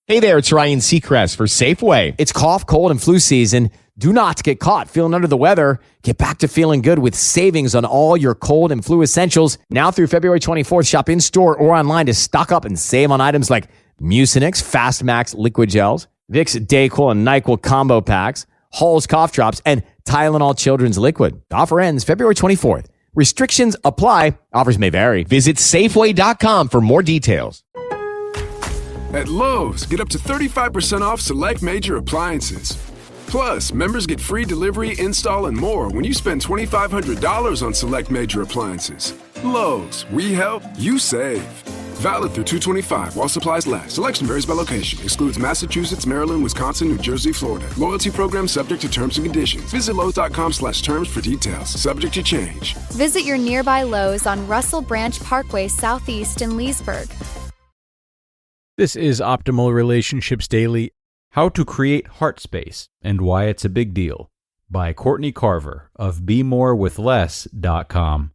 Hey there, it's Ryan Seacrest for Safeway. It's cough, cold, and flu season. Do not get caught feeling under the weather. Get back to feeling good with savings on all your cold and flu essentials. Now through February 24th, shop in-store or online to stock up and save on items like Mucinex Fast Max Liquid Gels, Vicks DayQuil and NyQuil Combo Packs, Halls Cough Drops, and Tylenol Children's Liquid. The offer ends February 24th. Restrictions apply. Offers may vary. Visit Safeway.com for more details. At Lowe's, get up to 35% off select major appliances. Plus, members get free delivery, install, and more when you spend $2,500 on select major appliances. Lowe's, we help, you save. Valid through 2/25 while supplies last. Selection varies by location. Excludes Massachusetts, Maryland, Wisconsin, New Jersey, Florida. Loyalty program subject to terms and conditions. Visit Lowe's.com/terms for details. Subject to change. Visit your nearby Lowe's on Russell Branch Parkway Southeast in Leesburg. This is Optimal Relationships Daily, How to Create Heart Space and Why It's a Big Deal, by Courtney Carver of BeMoreWithLess.com.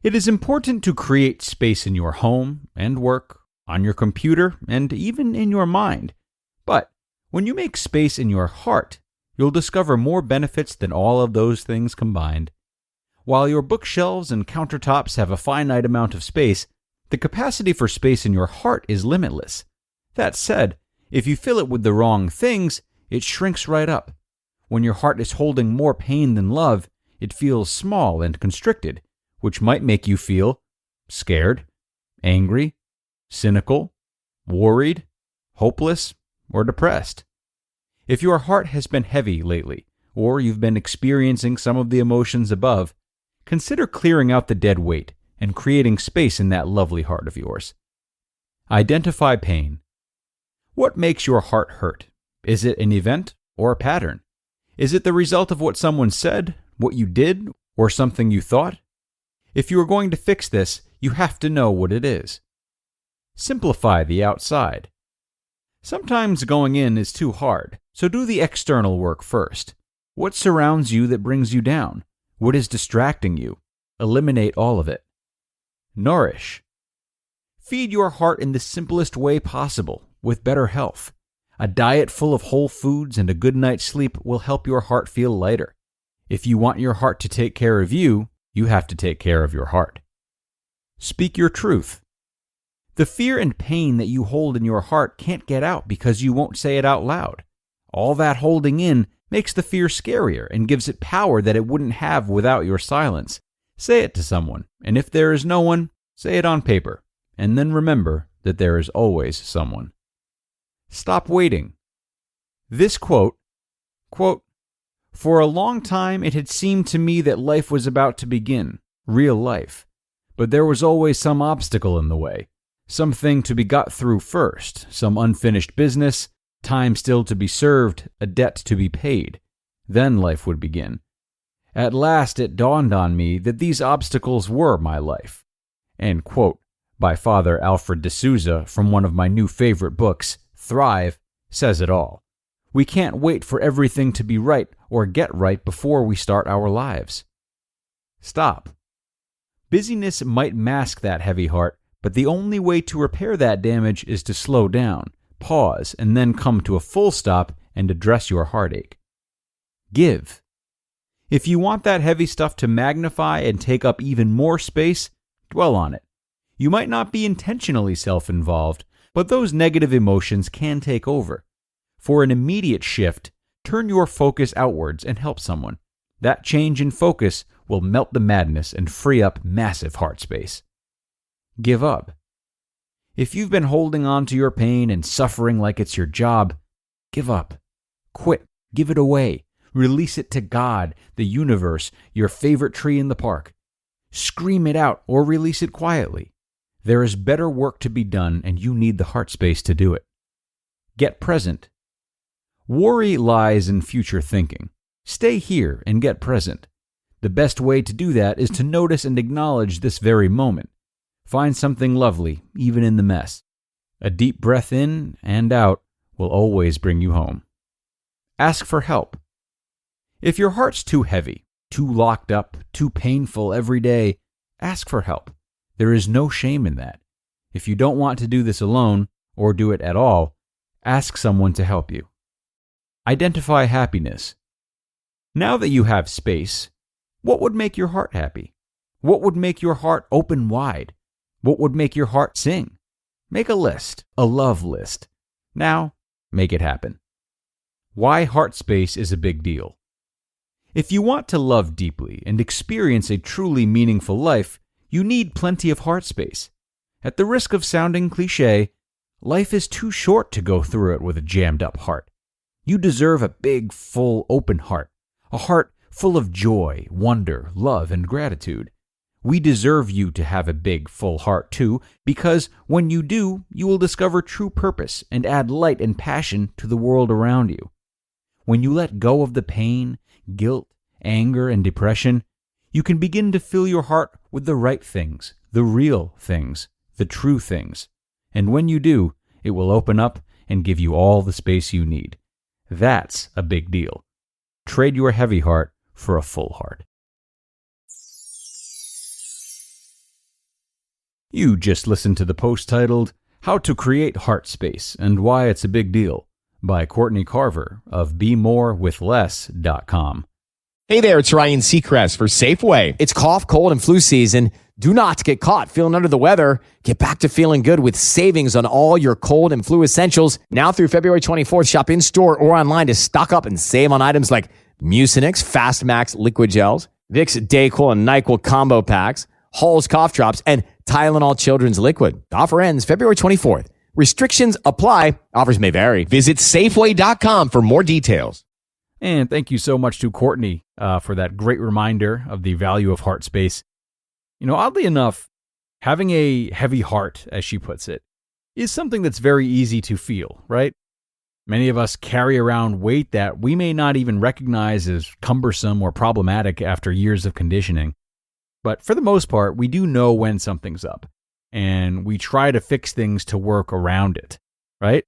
It is important to create space in your home and work, on your computer, and even in your mind. But when you make space in your heart, you'll discover more benefits than all of those things combined. While your bookshelves and countertops have a finite amount of space, the capacity for space in your heart is limitless. That said, if you fill it with the wrong things, it shrinks right up. When your heart is holding more pain than love, it feels small and constricted, which might make you feel scared, angry, cynical, worried, hopeless, or depressed. If your heart has been heavy lately, or you've been experiencing some of the emotions above, consider clearing out the dead weight and creating space in that lovely heart of yours. Identify pain. What makes your heart hurt? Is it an event or a pattern? Is it the result of what someone said, what you did, or something you thought? If you are going to fix this, you have to know what it is. Simplify the outside. Sometimes going in is too hard, so do the external work first. What surrounds you that brings you down? What is distracting you? Eliminate all of it. Nourish. Feed your heart in the simplest way possible, with better health. A diet full of whole foods and a good night's sleep will help your heart feel lighter. If you want your heart to take care of you, you have to take care of your heart. Speak your truth. The fear and pain that you hold in your heart can't get out because you won't say it out loud. All that holding in makes the fear scarier and gives it power that it wouldn't have without your silence. Say it to someone, and if there is no one, say it on paper, and then remember that there is always someone. Stop waiting. This quote, "For a long time it had seemed to me that life was about to begin, real life, but there was always some obstacle in the way, something to be got through first, some unfinished business, time still to be served, a debt to be paid. Then life would begin. At last it dawned on me that these obstacles were my life." End quote, by Father Alfred de Souza from one of my new favorite books, Thrive, says it all. We can't wait for everything to be right or get right before we start our lives. Stop. Busyness might mask that heavy heart, but the only way to repair that damage is to slow down, pause, and then come to a full stop and address your heartache. Give. If you want that heavy stuff to magnify and take up even more space, dwell on it. You might not be intentionally self-involved, but those negative emotions can take over. For an immediate shift, turn your focus outwards and help someone. That change in focus will melt the madness and free up massive heart space. Give up. If you've been holding on to your pain and suffering like it's your job, give up. Quit. Give it away. Release it to God, the universe, your favorite tree in the park. Scream it out or release it quietly. There is better work to be done, and you need the heart space to do it. Get present. Worry lies in future thinking. Stay here and get present. The best way to do that is to notice and acknowledge this very moment. Find something lovely, even in the mess. A deep breath in and out will always bring you home. Ask for help. If your heart's too heavy, too locked up, too painful every day, ask for help. There is no shame in that. If you don't want to do this alone, or do it at all, ask someone to help you. Identify happiness. Now that you have space, what would make your heart happy? What would make your heart open wide? What would make your heart sing? Make a list, a love list. Now, make it happen. Why heart space is a big deal. If you want to love deeply and experience a truly meaningful life, you need plenty of heart space. At the risk of sounding cliché, life is too short to go through it with a jammed up heart. You deserve a big, full, open heart, a heart full of joy, wonder, love, and gratitude. We deserve you to have a big, full heart too, because when you do, you will discover true purpose and add light and passion to the world around you. When you let go of the pain, guilt, anger, and depression, you can begin to fill your heart with the right things, the real things, the true things. And when you do, it will open up and give you all the space you need. That's a big deal. Trade your heavy heart for a full heart. You just listened to the post titled, How to Create Heart Space and Why It's a Big Deal by Courtney Carver of BeMoreWithLess.com. Hey there, it's Ryan Seacrest for Safeway. It's cough, cold, and flu season. Do not get caught feeling under the weather. Get back to feeling good with savings on all your cold and flu essentials. Now through February 24th, shop in-store or online to stock up and save on items like Mucinex Fast Max Liquid Gels, Vicks DayQuil and NyQuil Combo Packs, Hall's Cough Drops, and Tylenol Children's Liquid. The offer ends February 24th. Restrictions apply. Offers may vary. Visit Safeway.com for more details. And thank you so much to Courtney for that great reminder of the value of heart space. You know, oddly enough, having a heavy heart, as she puts it, is something that's very easy to feel, right? Many of us carry around weight that we may not even recognize as cumbersome or problematic after years of conditioning. But for the most part, we do know when something's up, and we try to fix things to work around it, right?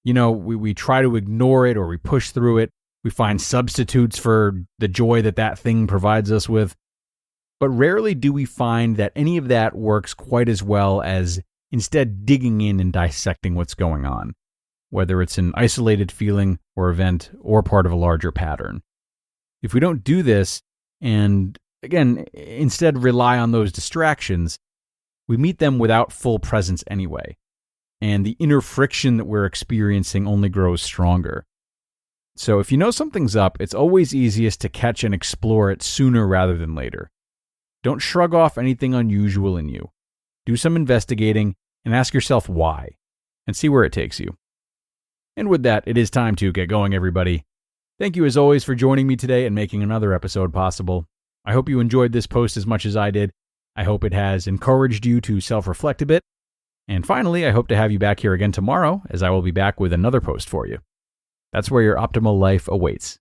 You know, we try to ignore it or we push through it. We find substitutes for the joy that thing provides us with. But rarely do we find that any of that works quite as well as instead digging in and dissecting what's going on, whether it's an isolated feeling or event or part of a larger pattern. If we don't do this and, again, instead rely on those distractions, we meet them without full presence anyway, and the inner friction that we're experiencing only grows stronger. So if you know something's up, it's always easiest to catch and explore it sooner rather than later. Don't shrug off anything unusual in you. Do some investigating and ask yourself why, and see where it takes you. And with that, it is time to get going, everybody. Thank you as always for joining me today and making another episode possible. I hope you enjoyed this post as much as I did. I hope it has encouraged you to self-reflect a bit. And finally, I hope to have you back here again tomorrow, as I will be back with another post for you. That's where your optimal life awaits.